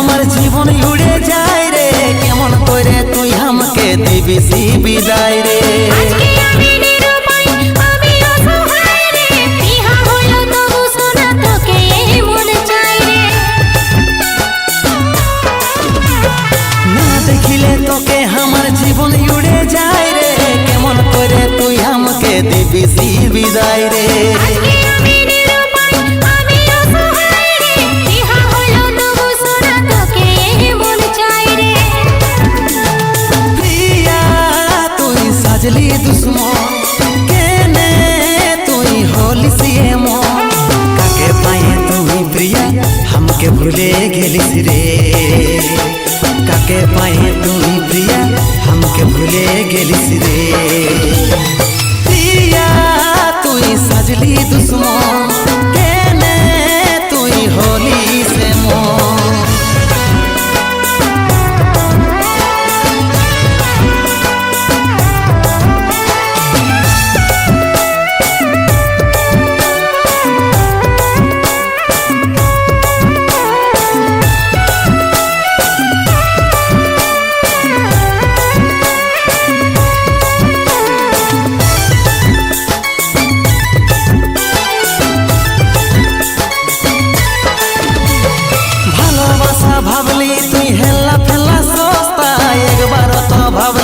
আমার জীবন উড়ে যায় রে কেমন করে তুই আমাকে দিবি বিদায় রে না দেখিলে তোকে আমার জীবন উড়ে যায় রে কেমন করে তুই আমাকে দিবি বিদায় রে সাজলি দুশ্মন কেনে তুই হলিস এমন কাকে পায়ে তুই প্রিয়া हमके ভুলে গেলিস রে কাকে পায়ে তুই প্রিয়া हमके ভুলে গেলিস রে প্রিয়া তুই সাজলি দুশ্মন